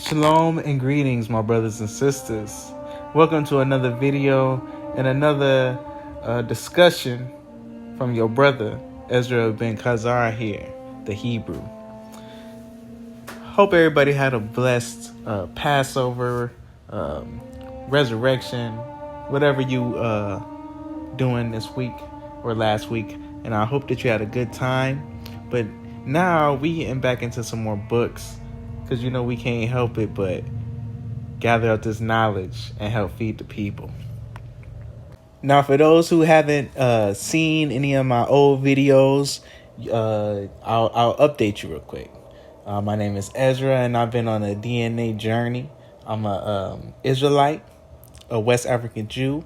Shalom and greetings, my brothers and sisters. Welcome to another video and another discussion from your brother, Ezra ben Khazar here, the Hebrew. Hope everybody had a blessed Passover, resurrection, whatever you doing this week or last week. And I hope that you had a good time. But now we getting back into some more books, because we can't help it but gather up this knowledge and help feed the people. Now, for those who haven't seen any of my old videos, I'll update you real quick. My name is Ezra, and I've been on a DNA journey. I'm a Israelite, a West African Jew,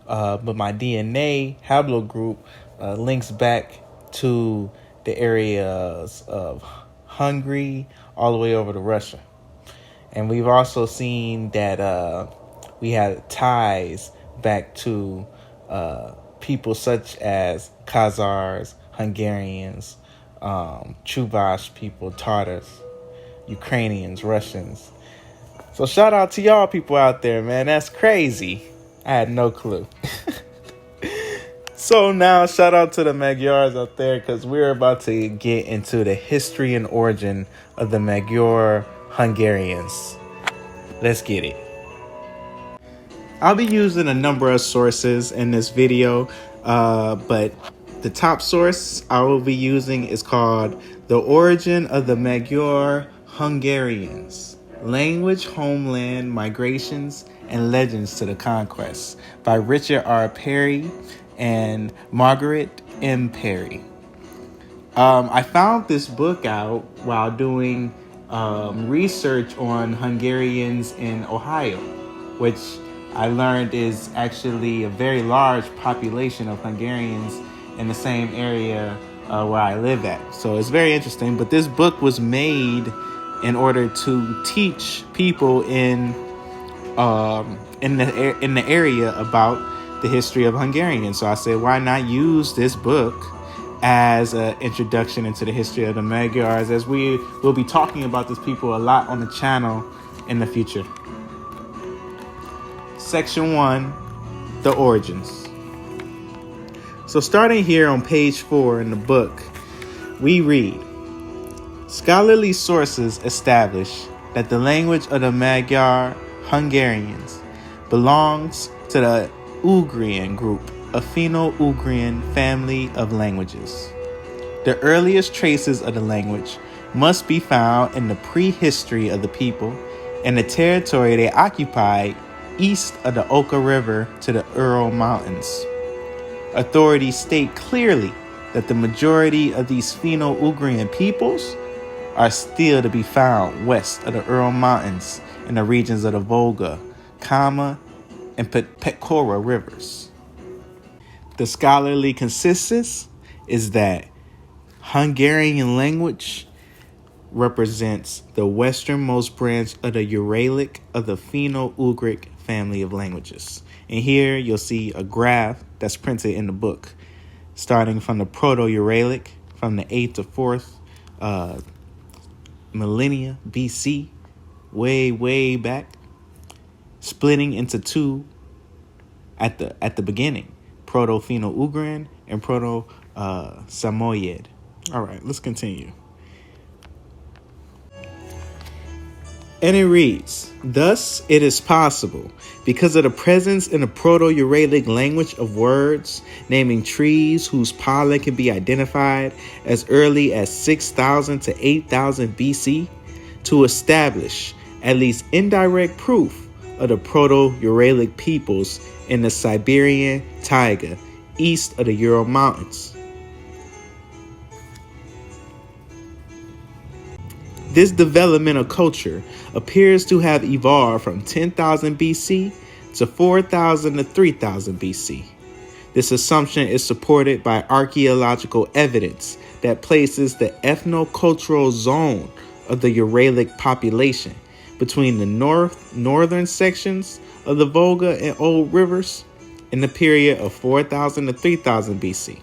but my DNA haplogroup links back to the areas of Hungary all the way over to Russia. And we've also seen that we had ties back to people such as Khazars, Hungarians, Chuvash people, Tatars, Ukrainians, Russians. So shout out to y'all people out there, man. That's crazy. I had no clue. So now shout out to the Magyars out there, because we're about to get into the history and origin of the Magyar Hungarians. Let's get it. I'll be using a number of sources in this video, but the top source I will be using is called The Origin of the Magyar Hungarians: Language, Homeland, Migrations, and Legends to the Conquest by Richard R. Perry and Margaret M. Perry. I found this book out while doing research on Hungarians in Ohio, which I learned is actually a very large population of Hungarians in the same area where I live at. So it's very interesting. But this book was made in order to teach people in the area about the history of Hungarians. So I said, why not use this book as an introduction into the history of the Magyars, as we will be talking about these people a lot on the channel in the future. Section 1, the origins. So starting here on page 4 in the book, we read, scholarly sources establish that the language of the Magyar Hungarians belongs to the Ugrian group, a Finno-ugric family of languages. The earliest traces of the language must be found in the prehistory of the people and the territory they occupied east of the Oka River to the Ural Mountains. Authorities state clearly that the majority of these Finno-ugric peoples are still to be found west of the Ural Mountains in the regions of the Volga, Kama, and Pekora rivers. The scholarly consensus is that Hungarian language represents the westernmost branch of the Uralic of the Finno-ugric family of languages. And here you'll see a graph that's printed in the book, starting from the Proto-Uralic from the 8th to 4th millennia BC, way back, splitting into two at the beginning, Proto-Finno-ugric and Proto-Samoyed. All right, let's continue. And it reads, thus it is possible, because of the presence in the Proto-Uralic language of words naming trees whose pollen can be identified as early as 6,000 to 8,000 BC, to establish at least indirect proof of the Proto-Uralic peoples in the Siberian taiga east of the Ural Mountains. This developmental culture appears to have evolved from 10,000 BC to 4,000 to 3,000 BC. This assumption is supported by archaeological evidence that places the ethno-cultural zone of the Uralic population between the northern sections of the Volga and old rivers in the period of 4,000 to 3,000 BC.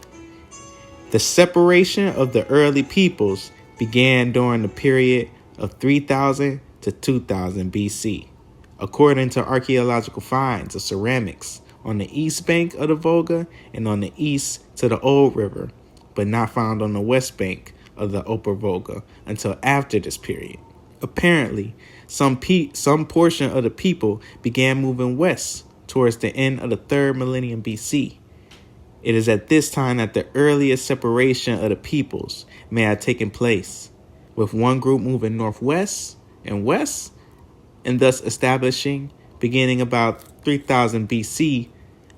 The separation of the early peoples began during the period of 3,000 to 2000 BC, according to archaeological finds of ceramics on the east bank of the Volga and on the east to the Old River, but not found on the west bank of the Upper Volga until after this period. Apparently, some portion of the people began moving west towards the end of the 3rd millennium BC. It is at this time that the earliest separation of the peoples may have taken place, with one group moving northwest and west, and thus establishing, beginning about 3000 BC,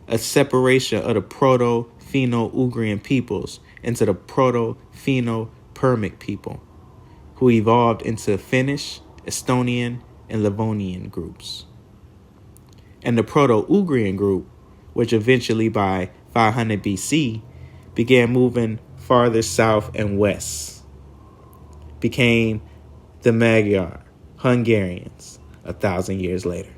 a separation of the Proto-Finno-ugrian peoples into the Proto-Finno-Permic people, who evolved into Finnish, Estonian, and Livonian groups. And the Proto-Ugrian group, which eventually by 500 BC began moving farther south and west, became the Magyar Hungarians 1,000 years later.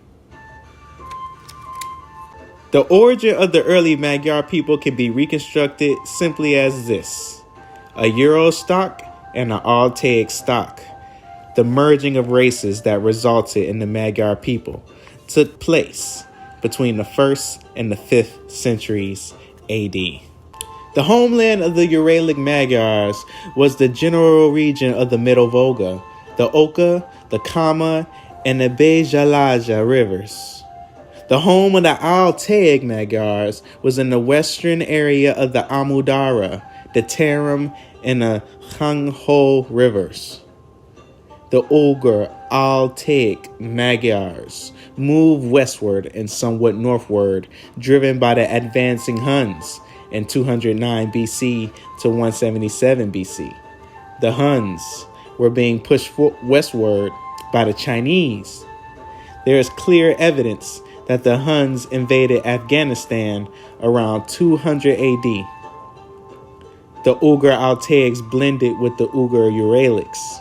The origin of the early Magyar people can be reconstructed simply as this: a Euro stock and an Altaic stock. The merging of races that resulted in the Magyar people took place between the 1st and the 5th centuries AD. The homeland of the Uralic Magyars was the general region of the Middle Volga, the Oka, the Kama, and the Bejalaja rivers. The home of the Altaic Magyars was in the western area of the Amudara, the Tarim, and the Khangho rivers. The Ugur Altaic Magyars moved westward and somewhat northward, driven by the advancing Huns in 209 BC to 177 BC. The Huns were being pushed westward by the Chinese. There is clear evidence that the Huns invaded Afghanistan around 200 AD. The Ugur Altaics blended with the Ugur Uralics.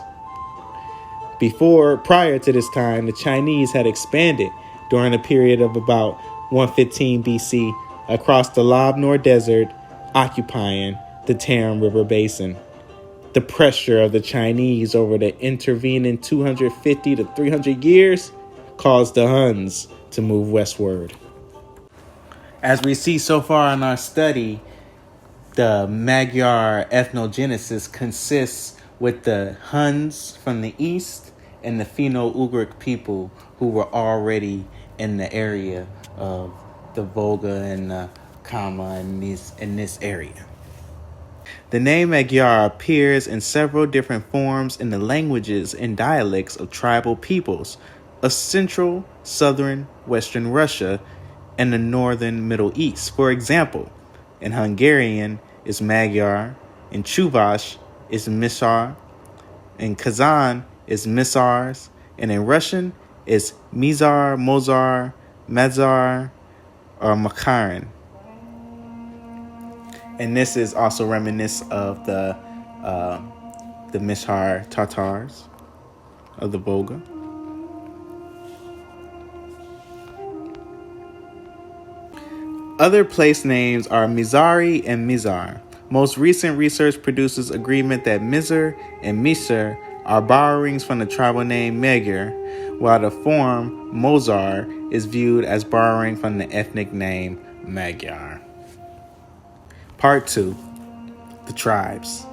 Prior to this time, the Chinese had expanded during a period of about 115 BC across the Lobnor Desert, occupying the Tarim River Basin. The pressure of the Chinese over the intervening 250 to 300 years caused the Huns to move westward. As we see so far in our study, the Magyar ethnogenesis consists with the Huns from the east and the Finno-ugric people who were already in the area of the Volga and the Kama in this area. The name Magyar appears in several different forms in the languages and dialects of tribal peoples of central, southern, western Russia and the northern Middle East. For example, in Hungarian is Magyar, in Chuvash is Mishar, in Kazan is Misars, and in Russian is Mizar, Mozar, Madzar, or Makarin. And this is also reminiscent of the Mishar Tatars of the Volga. Other place names are Mizari and Mizar. Most recent research produces agreement that Mizar and Mishar are borrowings from the tribal name Magyar, while the form Mozar is viewed as borrowing from the ethnic name Magyar. Part 2, the tribes.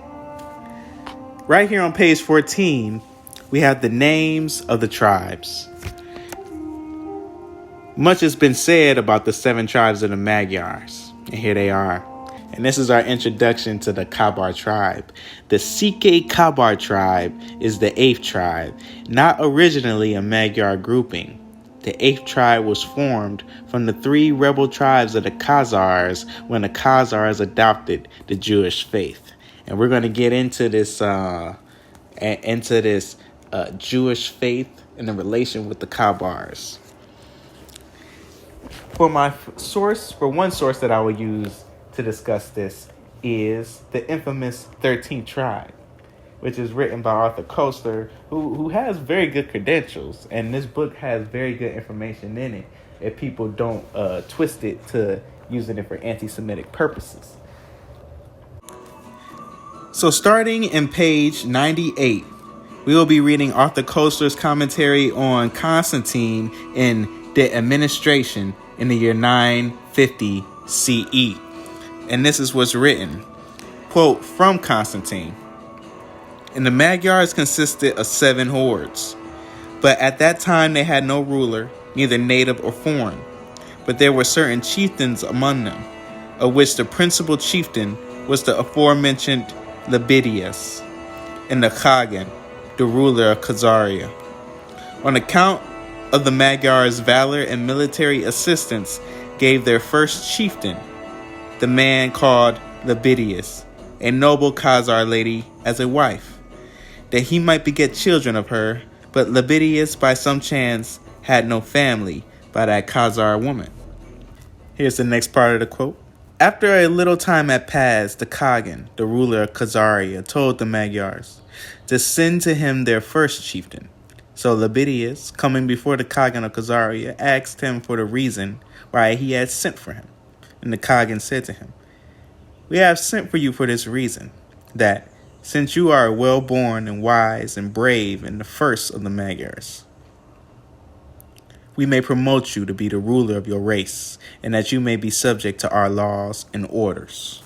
Right here on page 14, we have the names of the tribes. Much has been said about the 7 tribes of the Magyars, and here they are. And this is our introduction to the Kabar tribe. The Sike Kabar tribe is the 8th tribe, not originally a Magyar grouping. The 8th tribe was formed from the 3 rebel tribes of the Khazars when the Khazars adopted the Jewish faith. And we're going to get into this Jewish faith and the relation with the Kabars. For one source that I will use to discuss this is the infamous 13th tribe, which is written by Arthur Koestler, who has very good credentials, and this book has very good information in it if people don't twist it to using it for anti-Semitic purposes. So starting in page 98, We will be reading Arthur Koestler's commentary on Constantine in the administration in the year 950 CE. And this is what's written. Quote from Constantine. And the Magyars consisted of 7 hordes. But at that time they had no ruler, neither native or foreign. But there were certain chieftains among them, of which the principal chieftain was the aforementioned Lebidius, and the Khagan, the ruler of Khazar. On account of the Magyars' valor and military assistance, gave their first chieftain, the man called Lebidius, a noble Khazar lady as a wife, that he might beget children of her. But Lebidius, by some chance, had no family by that Khazar woman. Here's the next part of the quote. After a little time had passed, the Khagan, the ruler of Khazar, told the Magyars to send to him their first chieftain. So Lebidius, coming before the Khagan of Khazar, asked him for the reason why he had sent for him. And the Khagan said to him, "We have sent for you for this reason, that since you are well born and wise and brave and the first of the Magyars, we may promote you to be the ruler of your race, and that you may be subject to our laws and orders."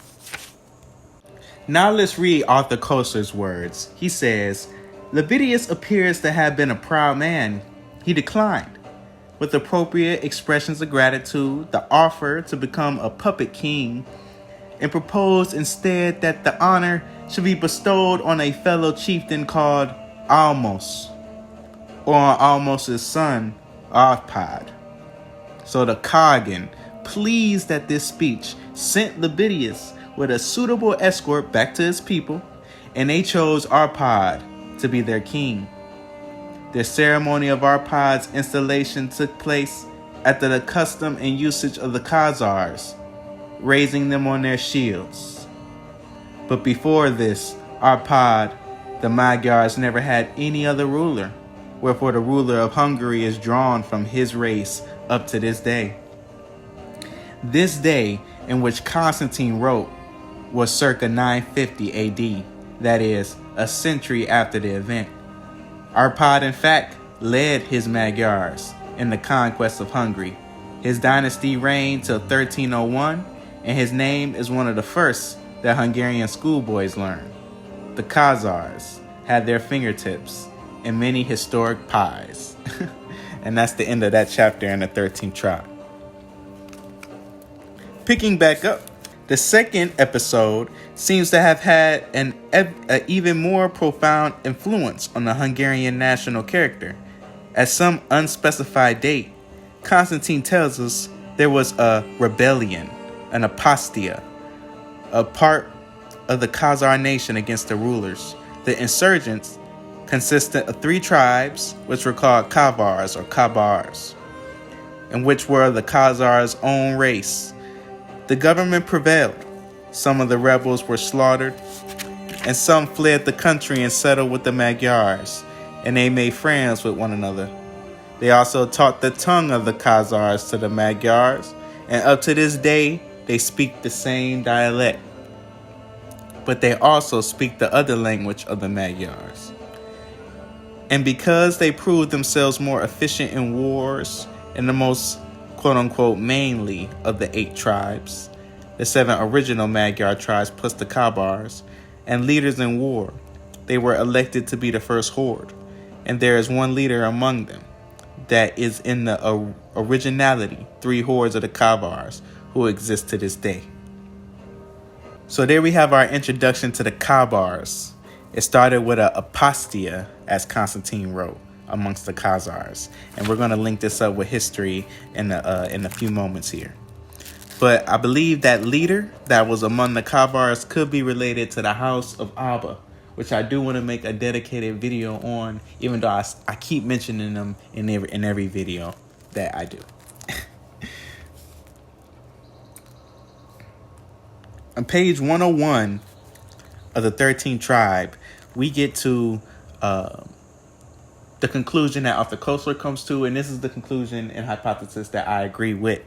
Now let's read Arthur Koestler's words. He says, Lebidius appears to have been a proud man. He declined, with appropriate expressions of gratitude, the offer to become a puppet king, and proposed instead that the honor should be bestowed on a fellow chieftain called Almos, or on Almos' son, Arpad. So the Khagan, pleased at this speech, sent Lebidius with a suitable escort back to his people, and they chose Arpad to be their king. The ceremony of Arpad's installation took place after the custom and usage of the Khazars, raising them on their shields. But before this, Arpad, the Magyars never had any other ruler, wherefore the ruler of Hungary is drawn from his race up to this day. This day in which Constantine wrote was circa 950 AD, that is, a century after the event. Arpad, in fact, led his Magyars in the conquest of Hungary. His dynasty reigned till 1301, and his name is one of the first that Hungarian schoolboys learn. The Khazars had their fingertips in many historic pies. And that's the end of that chapter in the 13th tribe. Picking back up, the second episode seems to have had an even more profound influence on the Hungarian national character. At some unspecified date, Constantine tells us there was a rebellion, an apostasy, a part of the Khazar nation against the rulers. The insurgents consisted of 3 tribes, which were called Kabars or Kabars, and which were the Khazars' own race. The government prevailed. Some of the rebels were slaughtered, and some fled the country and settled with the Magyars, and they made friends with one another. They also taught the tongue of the Khazars to the Magyars, and up to this day, they speak the same dialect. But they also speak the other language of the Magyars. And because they proved themselves more efficient in wars, and the most quote-unquote mainly of the 8 tribes, the 7 original Magyar tribes plus the Kabars, and leaders in war, they were elected to be the first horde. And there is one leader among them that is in the originality 3 hordes of the Kabars who exist to this day. So there we have our introduction to the Kabars. It started with an apostasy, as Constantine wrote, amongst the Khazars. And we're going to link this up with history in a few moments here. But I believe that leader that was among the Kabars could be related to the house of Abba, which I do want to make a dedicated video on, even though I keep mentioning them in every video that I do. On page 101 of the 13th tribe, we get to the conclusion that Arthur Koestler comes to, and this is the conclusion and hypothesis that I agree with.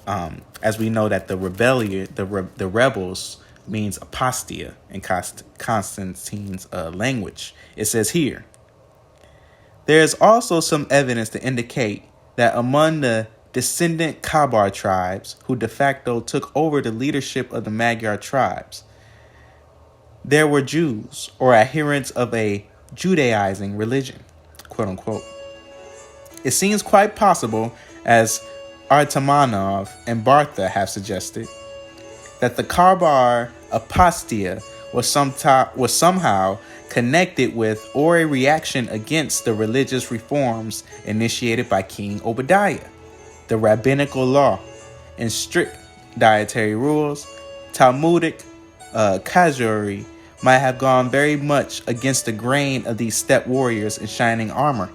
As we know that the rebellion, the rebels, means apostasy in Constantine's language. It says here, There is also some evidence to indicate that among the descendant Kabar tribes who de facto took over the leadership of the Magyar tribes, there were Jews or adherents of a Judaizing religion, quote unquote. It seems quite possible, as Artamanov and Bartha have suggested, that the Kabar apostasy was somehow connected with or a reaction against the religious reforms initiated by King Obadiah, the rabbinical law and strict dietary rules. Talmudic Khazar might have gone very much against the grain of these steppe warriors in shining armor.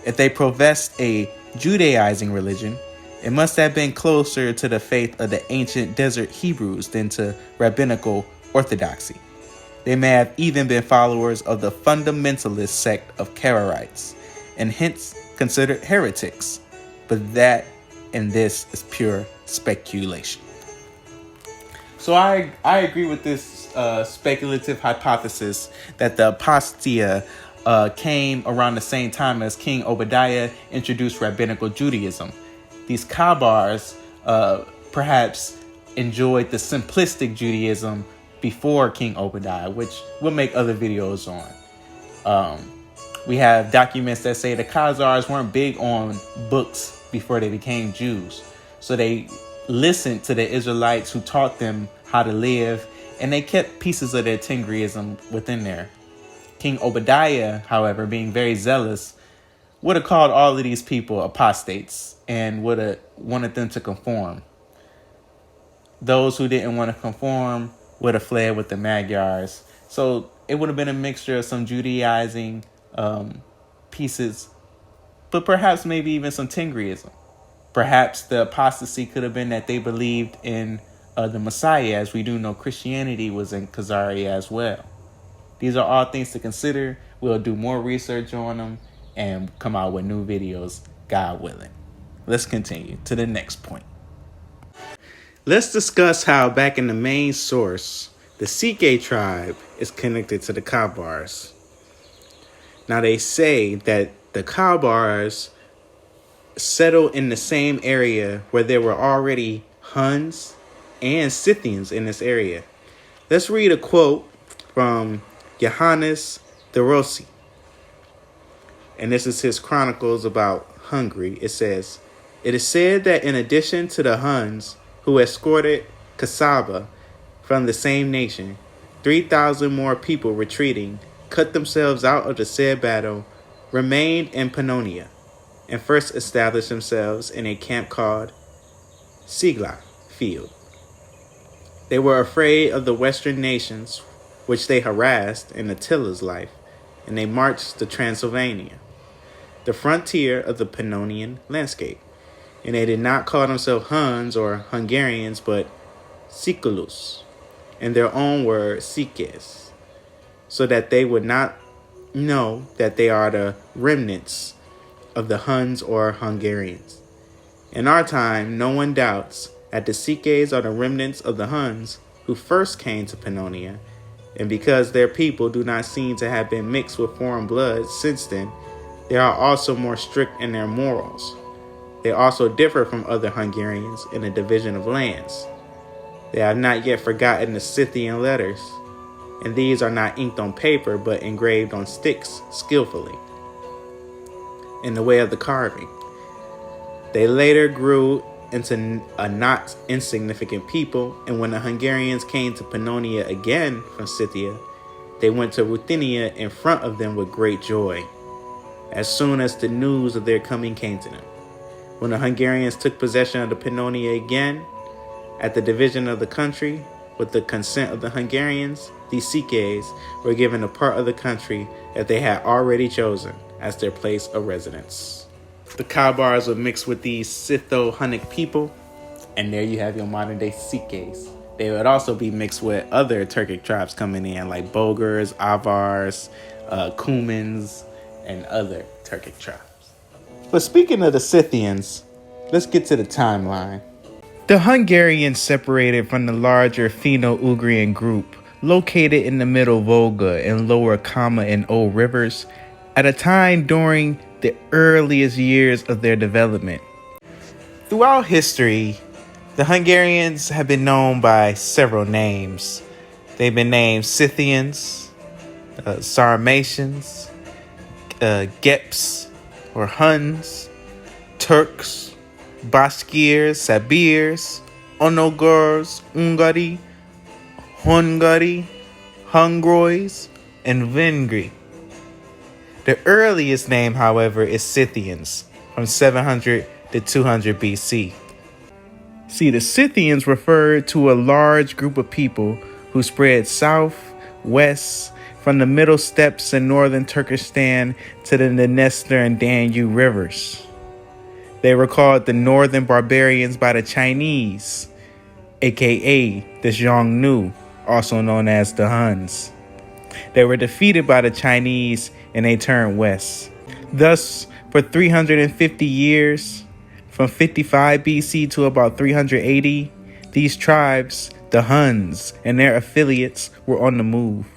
If they professed a Judaizing religion, it must have been closer to the faith of the ancient desert Hebrews than to rabbinical orthodoxy. They may have even been followers of the fundamentalist sect of Kabarites, and hence considered heretics. But that and this is pure speculation. So I agree with this speculative hypothesis that the apostasy came around the same time as King Obadiah introduced rabbinical Judaism. These Kabars perhaps enjoyed the simplistic Judaism before King Obadiah, which we'll make other videos on. We have documents that say the Khazars weren't big on books before they became Jews. So they listened to the Israelites who taught them how to live, and they kept pieces of their Tigriism within there. King Obadiah, however, being very zealous, would have called all of these people apostates and would have wanted them to conform. Those who didn't want to conform would have fled with the Magyars. So it would have been a mixture of some Judaizing pieces, but perhaps maybe even some Tigriism. Perhaps the apostasy could have been that they believed in the Messiah, as we do know Christianity was in Khazar as well. These are all things to consider. We'll do more research on them and come out with new videos, God willing. Let's continue to the next point. Let's discuss how back in the main source, the Scythian tribe is connected to the Kabars. Now they say that the Kabars settled in the same area where there were already Huns and Scythians in this area. Let's read a quote from Johannes the Rossi. And this is his chronicles about Hungary. It says, "It is said that in addition to the Huns who escorted Khazar from the same nation, 3,000 more people retreating, cut themselves out of the said battle, remained in Pannonia, and first established themselves in a camp called Sigla Field. They were afraid of the western nations, which they harassed in Attila's life, and they marched to Transylvania, the frontier of the Pannonian landscape. And they did not call themselves Huns or Hungarians, but Siculus, in their own word, Sikes, so that they would not know that they are the remnants of the Huns or Hungarians. In our time, no one doubts that the Sikes are the remnants of the Huns who first came to Pannonia, and because their people do not seem to have been mixed with foreign blood since then, they are also more strict in their morals. They also differ from other Hungarians in the division of lands. They have not yet forgotten the Scythian letters, and these are not inked on paper but engraved on sticks skillfully in the way of the carving. They later grew into a not insignificant people, and when the Hungarians came to Pannonia again from Scythia, they went to Ruthenia in front of them with great joy, as soon as the news of their coming came to them. When the Hungarians took possession of the Pannonia again, at the division of the country, with the consent of the Hungarians, these Sikes were given a part of the country that they had already chosen as their place of residence. The Kabars were mixed with these Scytho-Hunnic people, and there you have your modern-day Sikes. They would also be mixed with other Turkic tribes coming in, like Bulgars, Avars, Cumans, and other Turkic tribes. But speaking of the Scythians, let's get to the timeline. The Hungarians separated from the larger Finno-ugric group located in the middle Volga and lower Kama and O rivers at a time during the earliest years of their development. Throughout history, the Hungarians have been known by several names. They've been named Scythians, Sarmatians, Geps or Huns, Turks, Bashkirs, Sabirs, Onogurs, Hungary, Hungrois, and Vengri. The earliest name, however, is Scythians, from 700 to 200 BC. See, the Scythians referred to a large group of people who spread south, west, from the middle steppes in northern Turkestan to the Dniester and Danube rivers. They were called the Northern Barbarians by the Chinese, aka the Xiongnu, also known as the Huns. They were defeated by the Chinese and they turned west. Thus, for 350 years, from 55 BC to about 380, these tribes, the Huns, and their affiliates were on the move.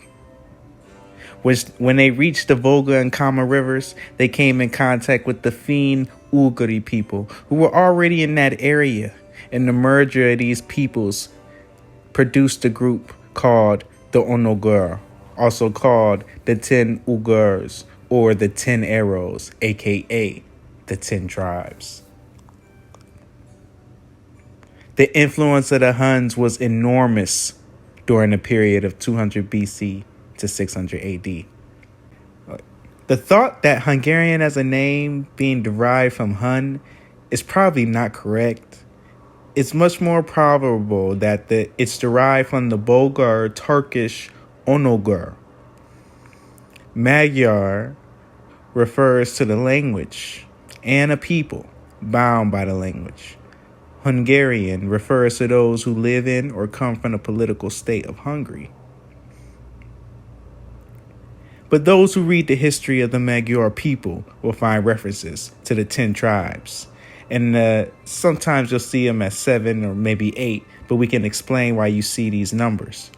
When they reached the Volga and Kama rivers, they came in contact with the Finno-ugric people who were already in that area, and the merger of these peoples produced a group called the Onogur, also called the 10 Ugurs or the 10 Arrows, aka the 10 tribes. The influence of the Huns was enormous during the period of 200 BC to 600 AD. The thought that Hungarian as a name being derived from Hun is probably not correct. It's much more probable that it's derived from the Bulgar Turkish Onogur. Magyar refers to the language and a people bound by the language. Hungarian refers to those who live in or come from the political state of Hungary. But those who read the history of the Magyar people will find references to the 10 tribes. And sometimes you'll see them as 7 or maybe 8, but we can explain why you see these numbers.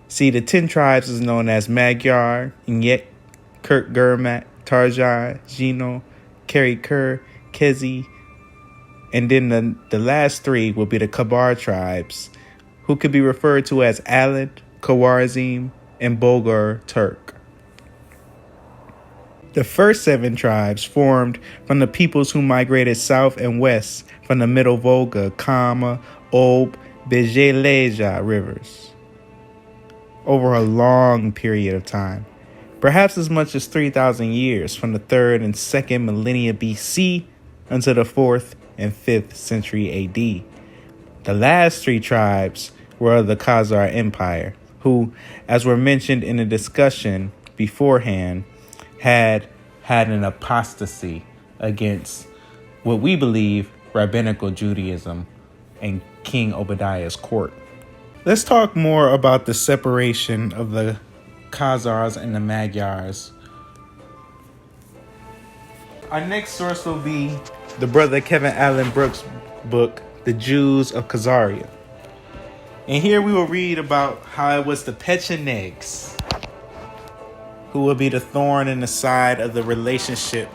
See, the 10 tribes is known as Magyar, Inyek, Kirkgurmat, Tarjai, Gino, Karikur, Kezi, and then the last 3 will be the Kabar tribes, who could be referred to as Alad, Khawarizm, and Bulgar Turk. The first 7 tribes formed from the peoples who migrated south and west from the Middle Volga, Kama, Ob, Bezheleja rivers over a long period of time, perhaps as much as 3,000 years from the 3rd and 2nd millennia BC until the 4th and 5th century AD. The last 3 tribes were of the Khazar Empire, who, as were mentioned in the discussion beforehand, had an apostasy against what we believe rabbinical Judaism and King Obadiah's court. Let's talk more about the separation of the Khazars and the Magyars. Our next source will be the brother Kevin Allen Brooks' book, The Jews of Khazar. And here we will read about how it was the Pechenegs who will be the thorn in the side of the relationship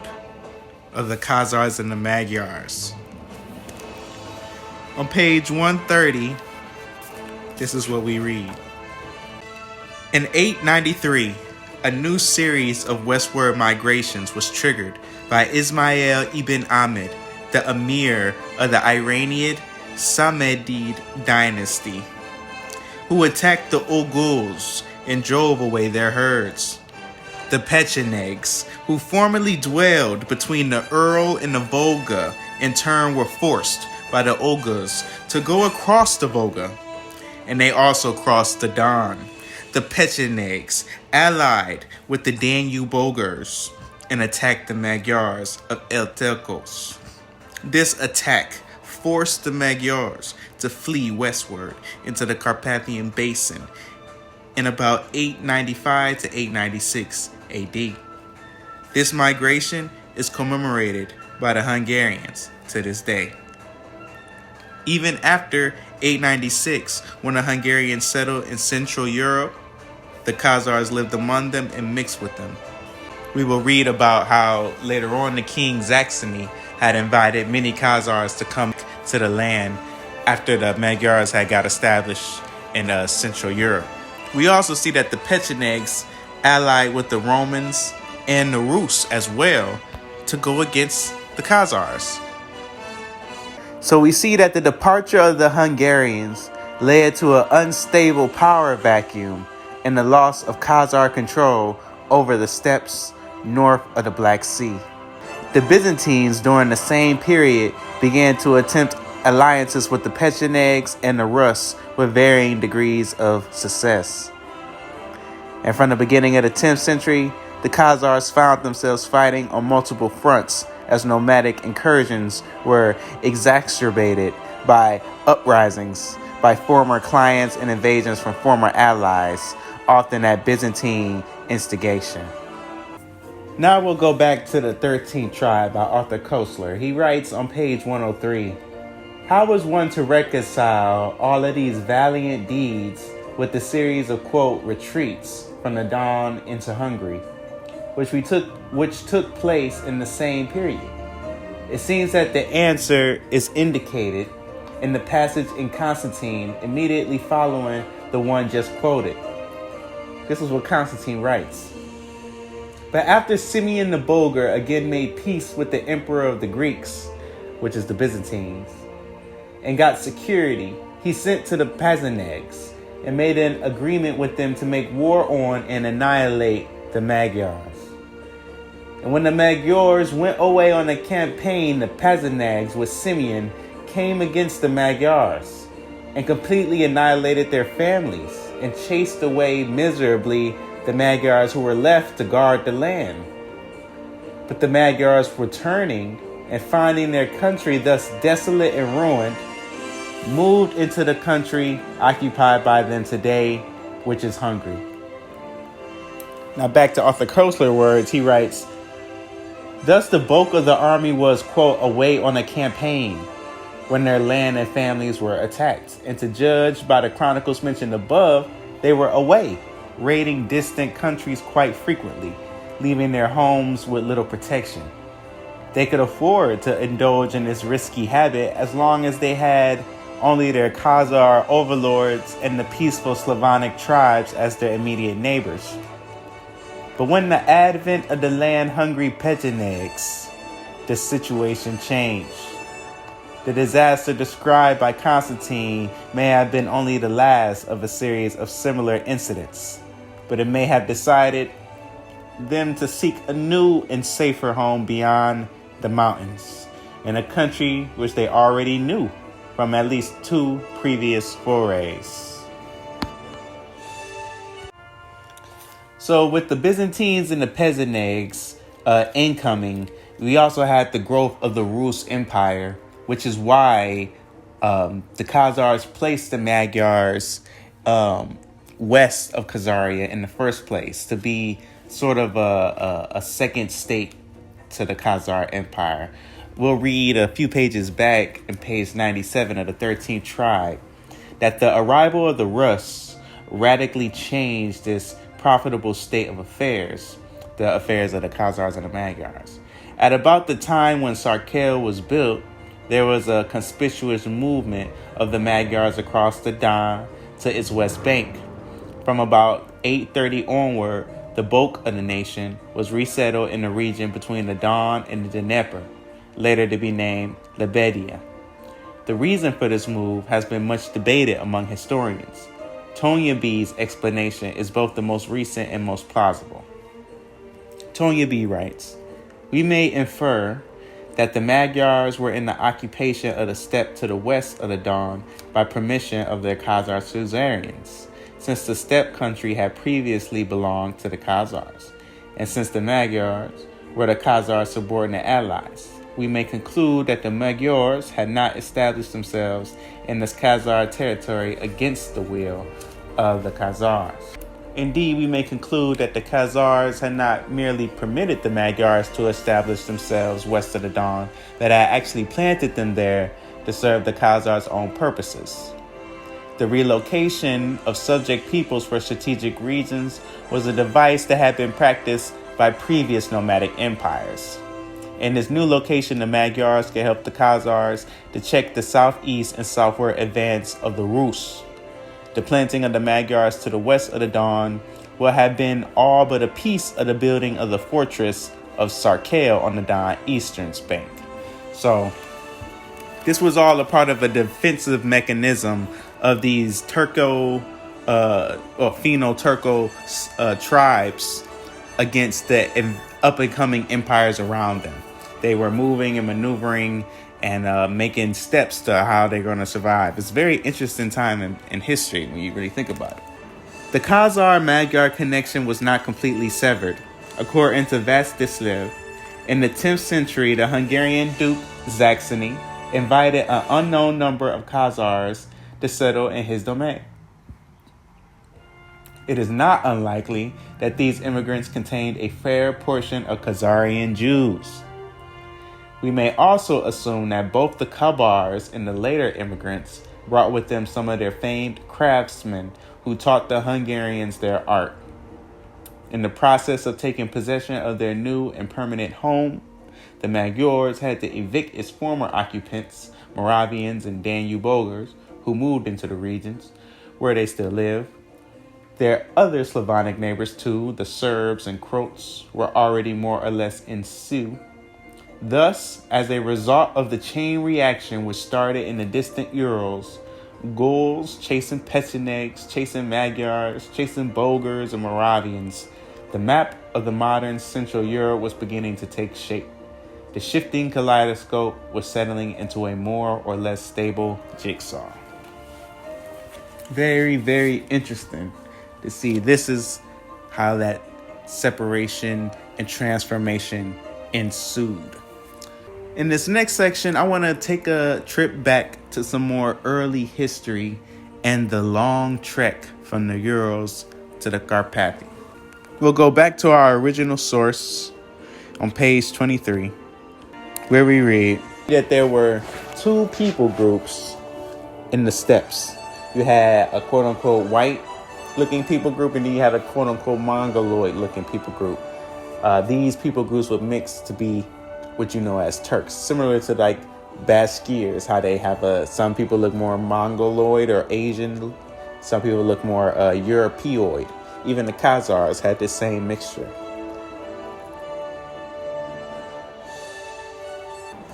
of the Khazars and the Magyars. On page 130, this is what we read. In 893, a new series of westward migrations was triggered by Ismail ibn Ahmed, the emir of the Iranian Samanid dynasty, who attacked the Oghuz and drove away their herds. The Pechenegs, who formerly dwelled between the Ural and the Volga, in turn were forced by the Oghuz to go across the Volga, and they also crossed the Don. The Pechenegs allied with the Danube Bulgars and attacked the Magyars of Eltekos. This attack forced the Magyars to flee westward into the Carpathian Basin in about 895 to 896 AD. This migration is commemorated by the Hungarians to this day. Even after 896, when the Hungarians settled in Central Europe, the Khazars lived among them and mixed with them. we will read about how later on the king Saxony had invited many Khazars to come to the land after the Magyars had got established in Central Europe. We also see that the Pechenegs allied with the Romans and the Rus as well to go against the Khazars. So we see that the departure of the Hungarians led to an unstable power vacuum and the loss of Khazar control over the steppes north of the Black Sea. The Byzantines during the same period began to attempt alliances with the Pechenegs and the Rus with varying degrees of success. And from the beginning of the 10th century, the Khazars found themselves fighting on multiple fronts as nomadic incursions were exacerbated by uprisings by former clients and invasions from former allies, often at Byzantine instigation. Now we'll go back to the 13th tribe by Arthur Koestler. He writes on page 103, "How is one to reconcile all of these valiant deeds with the series of, quote, retreats from the Don into Hungary, which took place in the same period? It seems that the answer is indicated in the passage in Constantine immediately following the one just quoted." This is what Constantine writes. "But after Simeon the Bulgar again made peace with the emperor of the Greeks," which is the Byzantines, "and got security, he sent to the Pechenegs and made an agreement with them to make war on and annihilate the Magyars. And when the Magyars went away on a campaign, the Pechenegs with Simeon came against the Magyars and completely annihilated their families and chased away miserably the Magyars who were left to guard the land. But the Magyars returning and finding their country thus desolate and ruined, moved into the country occupied by them today, which is Hungary." Now back to Arthur Koestler's words, he writes, "Thus the bulk of the army was, quote, away on a campaign when their land and families were attacked. And to judge by the chronicles mentioned above, they were away, raiding distant countries quite frequently, leaving their homes with little protection. They could afford to indulge in this risky habit as long as they had only their Khazar overlords and the peaceful Slavonic tribes as their immediate neighbors. But when the advent of the land-hungry Pechenegs, the situation changed. The disaster described by Constantine may have been only the last of a series of similar incidents, but it may have decided them to seek a new and safer home beyond the mountains, in a country which they already knew from at least 2 previous forays." So with the Byzantines and the Pechenegs incoming, we also had the growth of the Rus Empire, which is why the Khazars placed the Magyars west of Khazaria in the first place, to be sort of a second state to the Khazar Empire. We'll read a few pages back in page 97 of the 13th tribe that the arrival of the Rus radically changed this profitable state of affairs, the affairs of the Khazars and the Magyars. At about the time when Sarkel was built, there was a conspicuous movement of the Magyars across the Don to its west bank. From about 830 onward, the bulk of the nation was resettled in the region between the Don and the Dnieper, later to be named Lebedia. The reason for this move has been much debated among historians. Tonya B's explanation is both the most recent and most plausible. Tonya B writes, "We may infer that the Magyars were in the occupation of the steppe to the west of the Don by permission of their Khazar suzerains, since the steppe country had previously belonged to the Khazars, and since the Magyars were the Khazar subordinate allies. We may conclude that the Magyars had not established themselves in this Khazar territory against the will of the Khazars. Indeed, we may conclude that the Khazars had not merely permitted the Magyars to establish themselves west of the Don, but had actually planted them there to serve the Khazars' own purposes. The relocation of subject peoples for strategic reasons was a device that had been practiced by previous nomadic empires. In this new location, the Magyars can help the Khazars to check the southeast and southward advance of the Rus. The planting of the Magyars to the west of the Don will have been all but a piece of the building of the fortress of Sarkel on the Don eastern bank. So this was all a part of a defensive mechanism of these Finno-Turco tribes against the up-and-coming empires around them. They were moving and maneuvering and making steps to how they're going to survive. It's a very interesting time in history when you really think about it. The Khazar-Magyar connection was not completely severed. According to Vastislev, in the 10th century, the Hungarian Duke Saxony invited an unknown number of Khazars to settle in his domain. It is not unlikely that these immigrants contained a fair portion of Khazarian Jews. We may also assume that both the Kabars and the later immigrants brought with them some of their famed craftsmen who taught the Hungarians their art. In the process of taking possession of their new and permanent home, the Magyars had to evict its former occupants, Moravians and Danube-Bulgars, who moved into the regions where they still live. Their other Slavonic neighbors too, the Serbs and Croats, were already more or less in Sioux. Thus, as a result of the chain reaction which started in the distant Urals, Gauls chasing Pechenegs, chasing Magyars, chasing Bulgars and Moravians, the map of the modern Central Europe was beginning to take shape. The shifting kaleidoscope was settling into a more or less stable jigsaw. Very, very interesting to see. This is how that separation and transformation ensued. In this next section, I want to take a trip back to some more early history and the long trek from the Urals to the Carpathy. We'll go back to our original source on page 23, where we read that there were two people groups in the steppes. You had a quote-unquote white-looking people group, and then you had a quote-unquote Mongoloid-looking people group. These people groups would mix to be what you know as Turks, similar to like Bashkirs, how they have some people look more Mongoloid or Asian, some people look more Europeoid. Even the Khazars had this same mixture.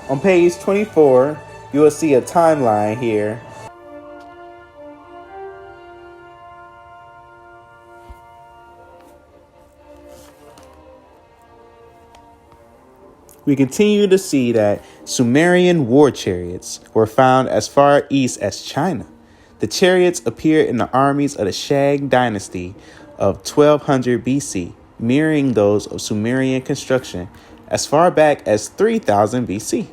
On page 24, you will see a timeline here. We continue to see that Sumerian war chariots were found as far east as China. The chariots appeared in the armies of the Shag dynasty of 1200 BC, mirroring those of Sumerian construction as far back as 3000 BC.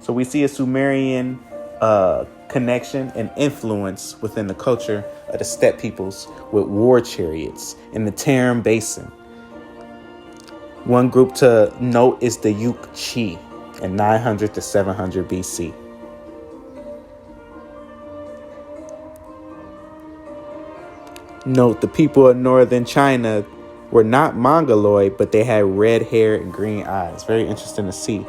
So we see a Sumerian connection and influence within the culture of the steppe peoples with war chariots in the Tarim Basin. One group to note is the Yuk-chi in 900 to 700 BC. Note the people of northern China were not Mongoloid, but they had red hair and green eyes. Very interesting to see.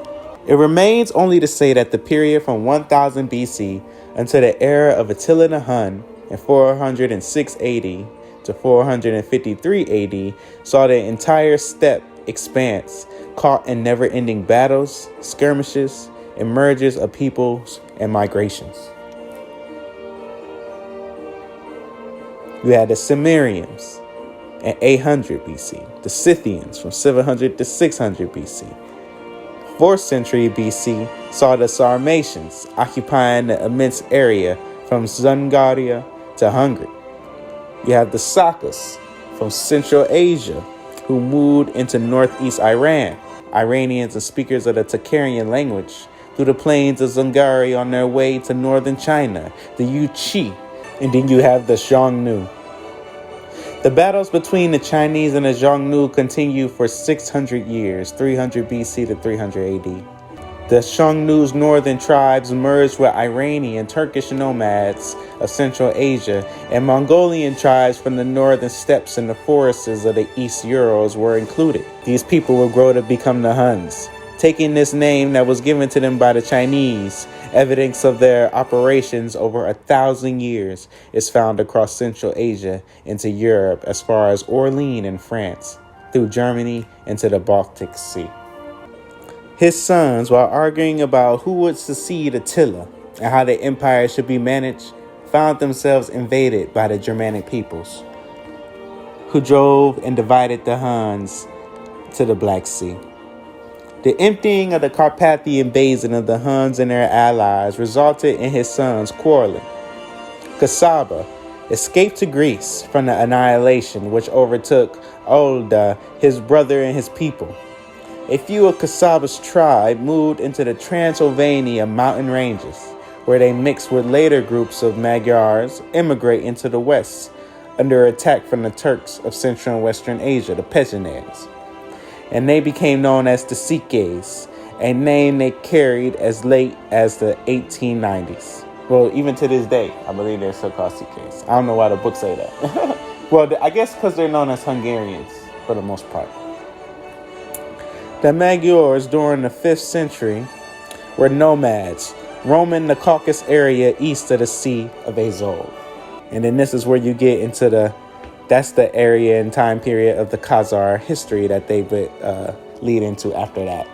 It remains only to say that the period from 1000 BC until the era of Attila the Hun in 406 AD to 453 AD saw the entire steppe expanse caught in never-ending battles, skirmishes, and mergers of peoples and migrations. You had the Cimmerians in 800 BC, the Scythians from 700 to 600 BC. 4th century BC saw the Sarmatians occupying the immense area from Zungaria to Hungary. You have the Sakas from Central Asia who moved into northeast Iran, Iranians and speakers of the Tocharian language, through the plains of Zungari on their way to northern China, the Yuchi, and then you have the Xiongnu. The battles between the Chinese and the Xiongnu continued for 600 years, 300 BC to 300 AD. The Shungnu's northern tribes merged with Iranian Turkish nomads of Central Asia, and Mongolian tribes from the northern steppes and the forests of the East Urals were included. These people would grow to become the Huns, taking this name that was given to them by the Chinese. Evidence of their operations over 1,000 years is found across Central Asia into Europe as far as Orléans in France, through Germany into the Baltic Sea. His sons, while arguing about who would succeed Attila and how the empire should be managed, found themselves invaded by the Germanic peoples, who drove and divided the Huns to the Black Sea. The emptying of the Carpathian Basin of the Huns and their allies resulted in his sons quarreling. Khazar escaped to Greece from the annihilation which overtook Olda, his brother, and his people. A few of Khazar's tribe moved into the Transylvania mountain ranges, where they mixed with later groups of Magyars immigrate into the west under attack from the Turks of Central and Western Asia, the Pechenians. And they became known as the Sikhes, a name they carried as late as the 1890s. Well, even to this day, I believe they're still called Sikhes. I don't know why the books say that. Well, I guess because they're known as Hungarians for the most part. The Magyars during the 5th century were nomads, roaming the Caucasus area east of the Sea of Azov. And then this is where you get into that's the area and time period of the Khazar history that they would lead into after that.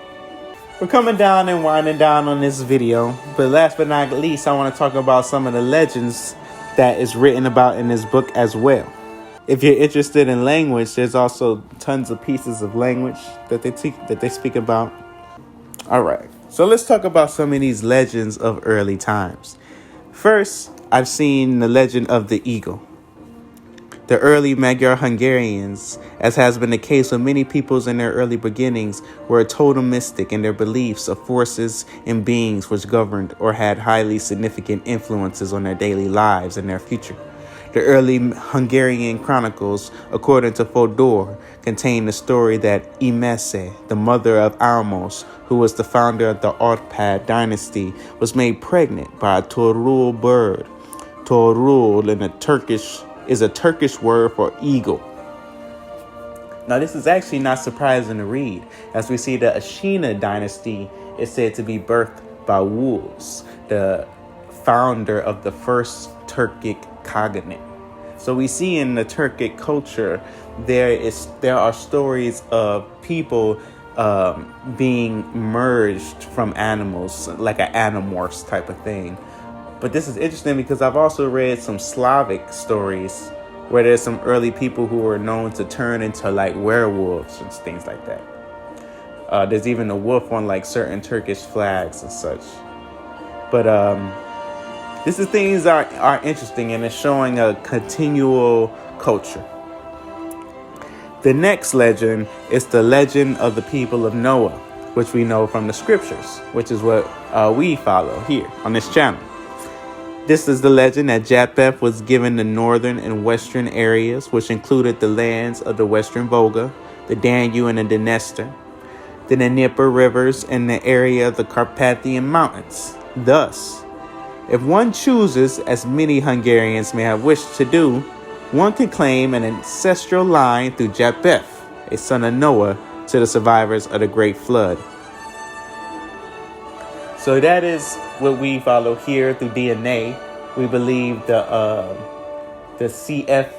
We're coming down and winding down on this video, but last but not least, I want to talk about some of the legends that is written about in this book as well. If you're interested in language, there's also tons of pieces of language that they speak about. All right, so let's talk about some of these legends of early times. First, I've seen the legend of the eagle. The early Magyar Hungarians, as has been the case with many peoples in their early beginnings, were totemistic in their beliefs of forces and beings which governed or had highly significant influences on their daily lives and their future. The early Hungarian chronicles, according to Fodor, contain the story that Imese, the mother of Almos, who was the founder of the Arpad dynasty, was made pregnant by a torul bird. Torul is a Turkish word for eagle. Now, this is actually not surprising to read, as we see the Ashina dynasty is said to be birthed by wolves, the founder of the first Turkic Khaganate. So we see in the Turkic culture, there are stories of people being merged from animals, like an animorphs type of thing. But this is interesting because I've also read some Slavic stories where there's some early people who were known to turn into like werewolves and things like that. There's even a wolf on like certain Turkish flags and such. But these things are interesting, and it's showing a continual culture. The next legend is the legend of the people of Noah, which we know from the scriptures, which is what we follow here on this channel. This is the legend that Japheth was given the northern and western areas, which included the lands of the western Volga, the Danube and the Dniester, the Dnieper rivers, and the area of the Carpathian Mountains. Thus, if one chooses, as many Hungarians may have wished to do, one can claim an ancestral line through Japheth, a son of Noah, to the survivors of the Great Flood. So that is what we follow here through DNA. We believe the CF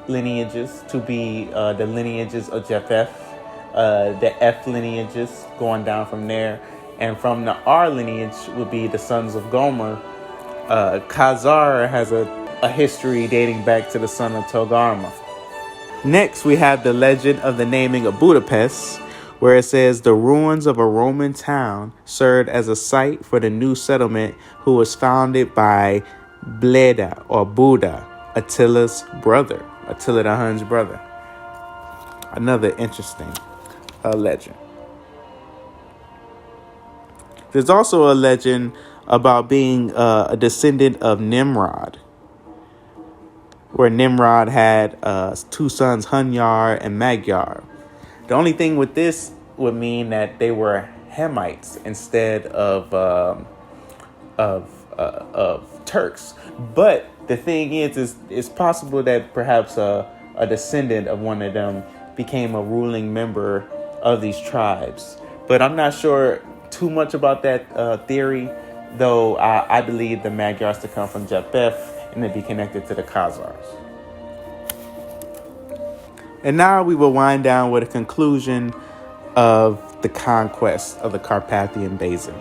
lineages to be the lineages of Japheth, the F lineages going down from there, and from the R lineage would be the sons of Gomer. Khazar has a history dating back to the son of Togarma. Next, we have the legend of the naming of Budapest, where it says the ruins of a Roman town served as a site for the new settlement, who was founded by Bleda or Buddha, Attila's brother, Attila the Hun's brother. Another interesting legend. There's also a legend about being a descendant of Nimrod, where Nimrod had two sons, Hunyar and Magyar. The only thing with this would mean that they were Hamites instead of Turks. But the thing is it's possible that perhaps a descendant of one of them became a ruling member of these tribes. But I'm not sure too much about that theory, though I believe the Magyars to come from Japheth and to be connected to the Khazars. And now we will wind down with a conclusion of the conquest of the Carpathian Basin.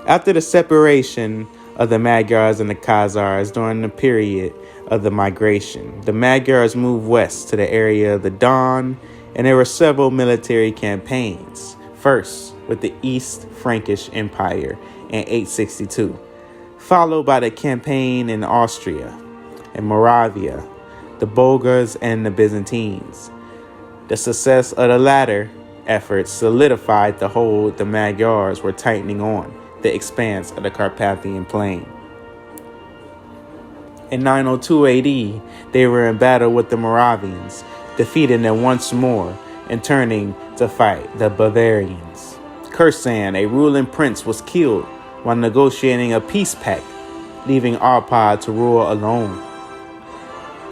After the separation of the Magyars and the Khazars during the period of the migration, the Magyars moved west to the area of the Don, and there were several military campaigns. First, with the East Frankish Empire in 862, followed by the campaign in Austria and Moravia, the Bulgars and the Byzantines. The success of the latter efforts solidified the hold the Magyars were tightening on the expanse of the Carpathian Plain. In 902 AD, they were in battle with the Moravians, defeating them once more and turning to fight the Bavarians. Khazar, a ruling prince, was killed while negotiating a peace pact, leaving Arpad to rule alone.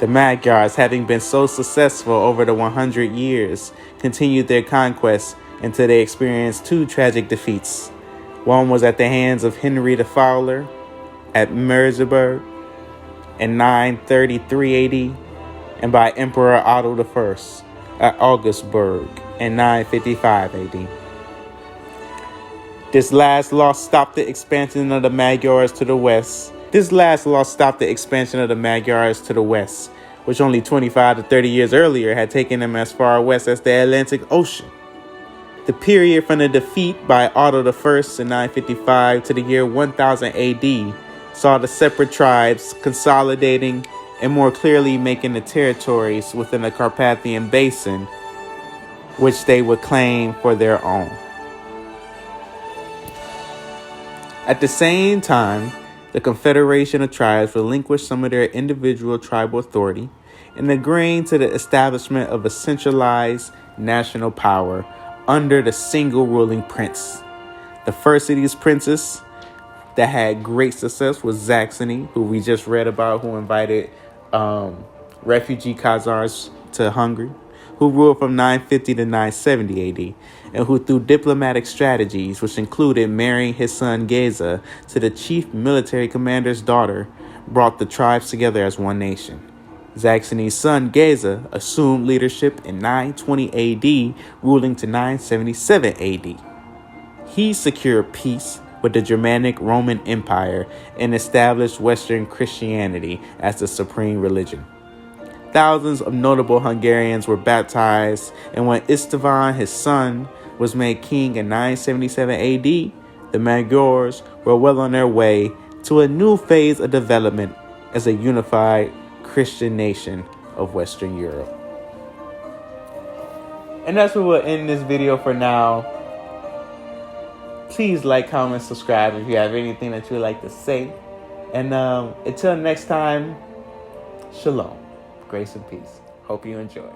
The Magyars, having been so successful over the 100 years, continued their conquest until they experienced two tragic defeats. One was at the hands of Henry the Fowler at Merseburg in 933 AD, and by Emperor Otto I at Augsburg in 955 AD. This last loss stopped the expansion of the Magyars to the west. Which only 25 to 30 years earlier had taken them as far west as the Atlantic Ocean. The period from the defeat by Otto I in 955 to the year 1000 AD saw the separate tribes consolidating and more clearly making the territories within the Carpathian Basin, which they would claim for their own. At the same time, the Confederation of Tribes relinquished some of their individual tribal authority and agreeing to the establishment of a centralized national power under the single ruling prince. The first of these princes that had great success was Saxony, who we just read about, who invited refugee Khazars to Hungary, who ruled from 950 to 970 AD, and who through diplomatic strategies, which included marrying his son Geza to the chief military commander's daughter, brought the tribes together as one nation. Saxony's son Geza assumed leadership in 920 AD, ruling to 977 AD. He secured peace with the Germanic Roman Empire and established Western Christianity as the supreme religion. Thousands of notable Hungarians were baptized, and when Istvan, his son, was made king in 977 AD, the Magyars were well on their way to a new phase of development as a unified Christian nation of Western Europe. And that's where we'll end this video for now. Please like, comment, subscribe if you have anything that you would like to say. And until next time, Shalom. Grace and peace. Hope you enjoy.